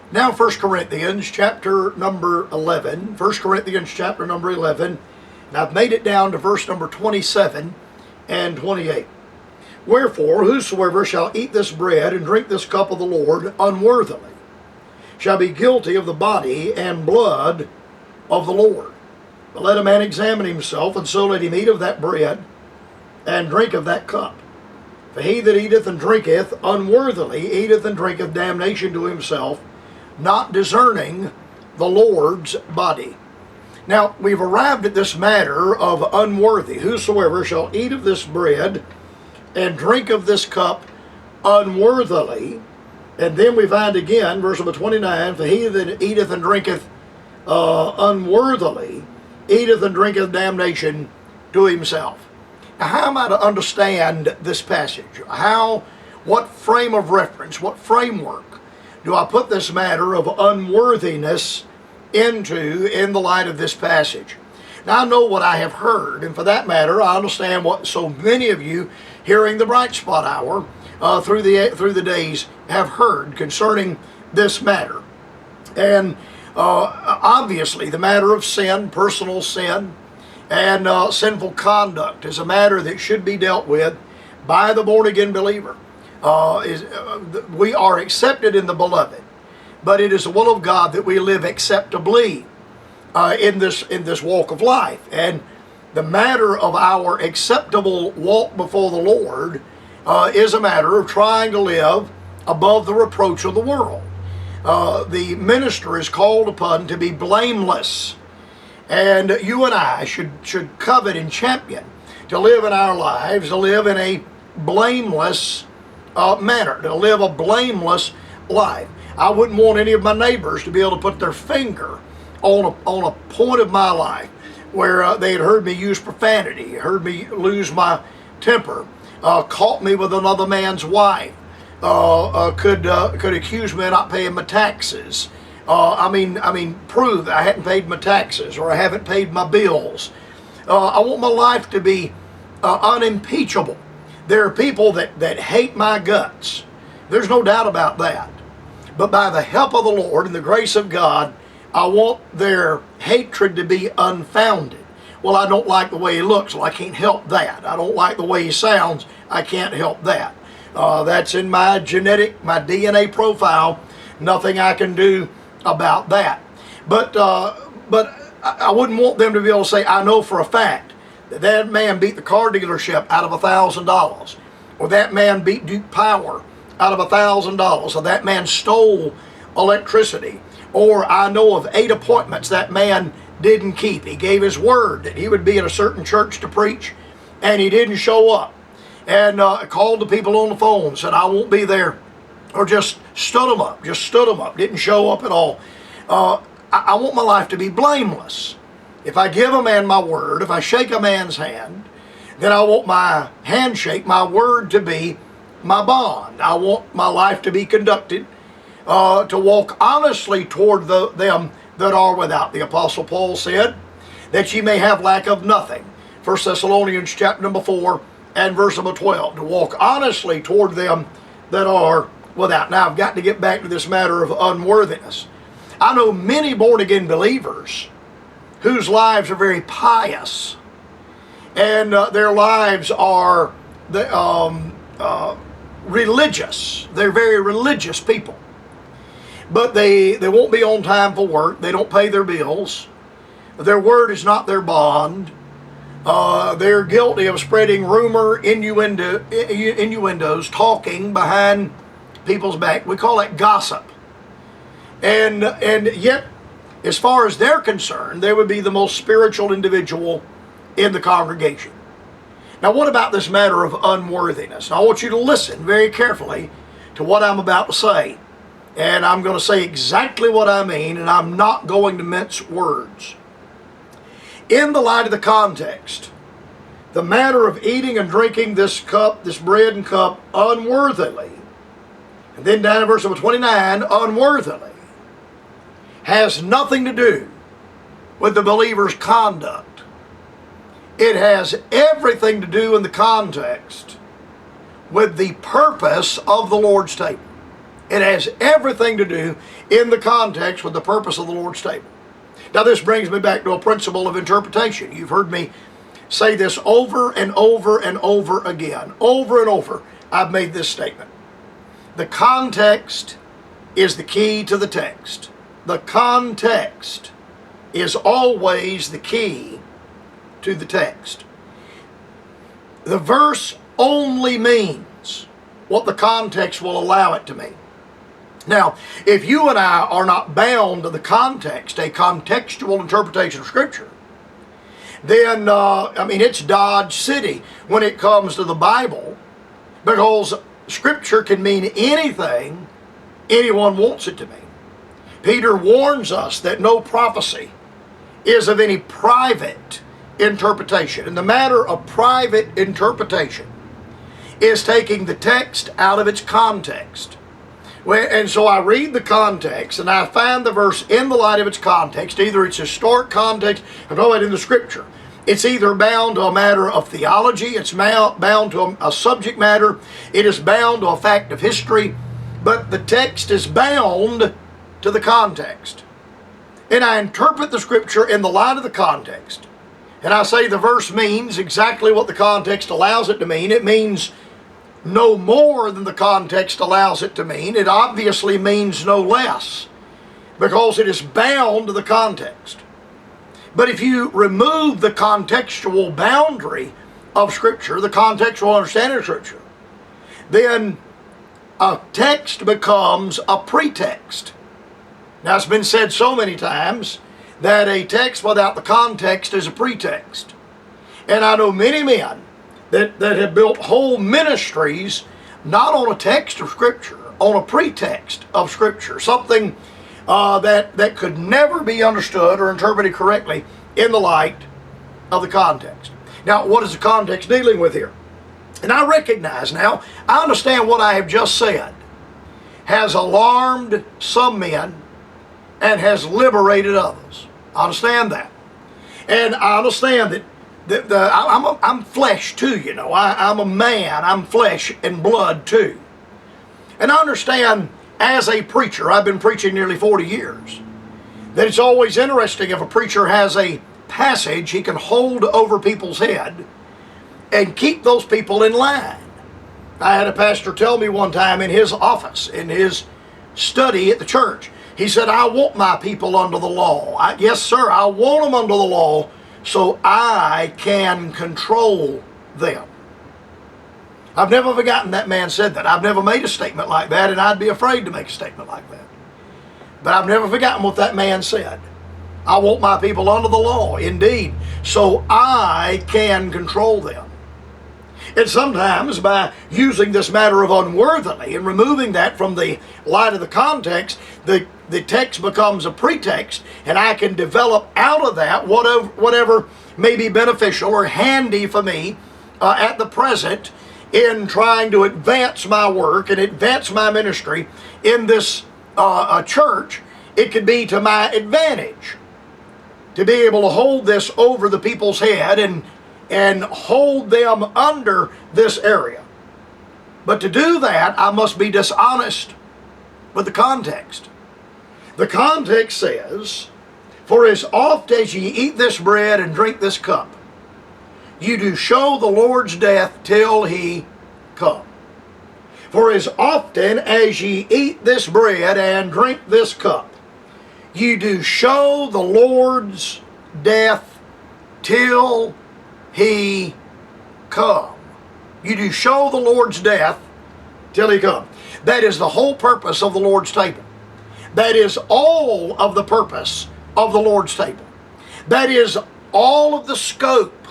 Now 1 Corinthians chapter number 11. 1 Corinthians chapter number 11. And I've made it down to verse number 27 and 28. Wherefore, whosoever shall eat this bread and drink this cup of the Lord unworthily shall be guilty of the body and blood of the Lord. But let a man examine himself, and so let him eat of that bread and drink of that cup. For he that eateth and drinketh unworthily eateth and drinketh damnation to himself, not discerning the Lord's body. Now, we've arrived at this matter of unworthy. Whosoever shall eat of this bread and drink of this cup unworthily. And then we find again, verse number 29, for he that eateth and drinketh unworthily eateth and drinketh damnation to himself. Now, how am I to understand this passage? What frame of reference, what framework do I put this matter of unworthiness into in the light of this passage? Now, I know what I have heard, and for that matter, I understand what so many of you hearing the Bright Spot Hour through the days have heard concerning this matter. And obviously, the matter of sin, personal sin, and sinful conduct is a matter that should be dealt with by the born-again believer. We are accepted in the beloved, but it is the will of God that we live acceptably in this walk of life. And the matter of our acceptable walk before the Lord is a matter of trying to live above the reproach of the world. The minister is called upon to be blameless, and you and I should covet and champion to live in our lives, to live in a blameless manner, to live a blameless life. I wouldn't want any of my neighbors to be able to put their finger on a point of my life where they had heard me use profanity, heard me lose my temper, caught me with another man's wife, could accuse me of not paying my taxes. Prove that I hadn't paid my taxes or I haven't paid my bills. I want my life to be unimpeachable. There are people that hate my guts. There's no doubt about that. But by the help of the Lord and the grace of God, I want their hatred to be unfounded. Well, I don't like the way he looks, so I can't help that. I don't like the way he sounds, I can't help that. That's in my genetic, my DNA profile. Nothing I can do about that. But I wouldn't want them to be able to say, I know for a fact that man beat the car dealership out of $1,000, or that man beat Duke Power out of $1,000, or that man stole electricity, or I know of 8 appointments that man didn't keep. He gave his word that he would be at a certain church to preach, and he didn't show up, and called the people on the phone, said I won't be there, or just stood them up, didn't show up at all. I want my life to be blameless. If I give a man my word, if I shake a man's hand, then I want my handshake, my word, to be my bond. I want my life to be conducted, to walk honestly toward them that are without. The Apostle Paul said that ye may have lack of nothing. 1 Thessalonians chapter number 4 and verse number 12. To walk honestly toward them that are without. Now I've got to get back to this matter of unworthiness. I know many born-again believers whose lives are very pious, and their lives are religious. They're very religious people. But they won't be on time for work. They don't pay their bills. Their word is not their bond. They're guilty of spreading rumor, innuendos, talking behind people's back. We call it gossip. And yet, as far as they're concerned, they would be the most spiritual individual in the congregation. Now, what about this matter of unworthiness? Now, I want you to listen very carefully to what I'm about to say. And I'm going to say exactly what I mean, and I'm not going to mince words. In the light of the context, the matter of eating and drinking this cup, this bread and cup, unworthily, and then down in verse number 29, unworthily, has nothing to do with the believer's conduct. It has everything to do in the context with the purpose of the Lord's table. It has everything to do in the context with the purpose of the Lord's table. Now this brings me back to a principle of interpretation. You've heard me say this over and over and over again. Over and over, I've made this statement. The context is the key to the text. The context is always the key to the text. The verse only means what the context will allow it to mean. Now, if you and I are not bound to the context, a contextual interpretation of Scripture, then, it's Dodge City when it comes to the Bible, because Scripture can mean anything anyone wants it to mean. Peter warns us that no prophecy is of any private interpretation. And the matter of private interpretation is taking the text out of its context. And so I read the context and I find the verse in the light of its context. Either it's historic context, I'm talking about in the Scripture. It's either bound to a matter of theology, it's bound to a subject matter, it is bound to a fact of history, but the text is bound to the context. And I interpret the Scripture in the light of the context. And I say the verse means exactly what the context allows it to mean. It means no more than the context allows it to mean. It obviously means no less, because it is bound to the context. But if you remove the contextual boundary of Scripture, the contextual understanding of Scripture, then a text becomes a pretext. Now, it's been said so many times that a text without the context is a pretext. And I know many men that have built whole ministries not on a text of Scripture, on a pretext of Scripture, something that could never be understood or interpreted correctly in the light of the context. Now, what is the context dealing with here? And I recognize now, I understand what I have just said has alarmed some men and has liberated others. I understand that. And I understand that I'm flesh too, you know. I'm a man. I'm flesh and blood too. And I understand as a preacher, I've been preaching nearly 40 years, that it's always interesting if a preacher has a passage he can hold over people's head and keep those people in line. I had a pastor tell me one time in his office, in his study at the church, he said, I want my people under the law. Yes, sir, I want them under the law so I can control them. I've never forgotten that man said that. I've never made a statement like that, and I'd be afraid to make a statement like that. But I've never forgotten what that man said. I want my people under the law, indeed, so I can control them. And sometimes by using this matter of unworthily and removing that from the light of the context, the text becomes a pretext, and I can develop out of that whatever may be beneficial or handy for me at the present in trying to advance my work and advance my ministry in this church. It could be to my advantage to be able to hold this over the people's head and hold them under this area. But to do that, I must be dishonest with the context. The context says, for as oft as ye eat this bread and drink this cup, you do show the Lord's death till he come. For as often as ye eat this bread and drink this cup, you do show the Lord's death till he come. You do show the Lord's death till he come. That is the whole purpose of the Lord's table. That is all of the purpose of the Lord's table. That is all of the scope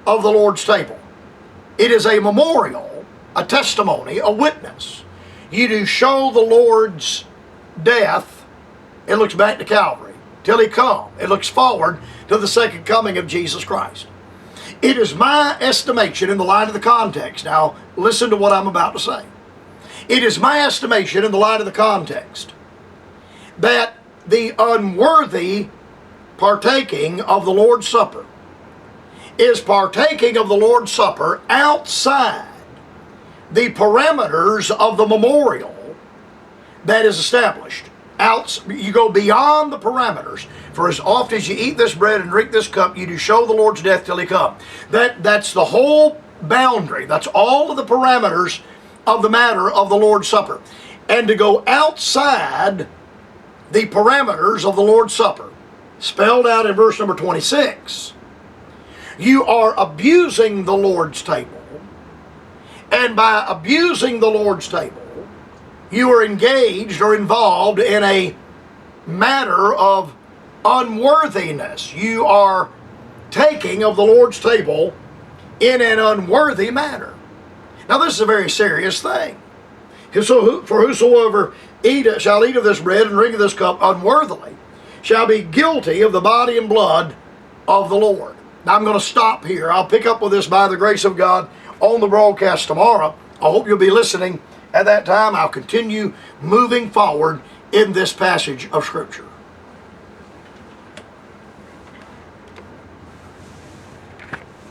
of the Lord's table. It is a memorial, a testimony, a witness. You do show the Lord's death. It looks back to Calvary till he come. It looks forward to the second coming of Jesus Christ. It is my estimation in the light of the context. Now, listen to what I'm about to say. It is my estimation in the light of the context that the unworthy partaking of the Lord's Supper is partaking of the Lord's Supper outside the parameters of the memorial that is established. You go beyond the parameters. For as often as you eat this bread and drink this cup, you do show the Lord's death till he come. That's the whole boundary. That's all of the parameters of the matter of the Lord's Supper. And to go outside the parameters of the Lord's Supper, spelled out in verse number 26, you are abusing the Lord's table. And by abusing the Lord's table, you are engaged or involved in a matter of unworthiness. You are taking of the Lord's table in an unworthy manner. Now this is a very serious thing. For whosoever shall eat of this bread and drink of this cup unworthily shall be guilty of the body and blood of the Lord. Now I'm going to stop here. I'll pick up with this by the grace of God on the broadcast tomorrow. I hope you'll be listening at that time. I'll continue moving forward in this passage of Scripture.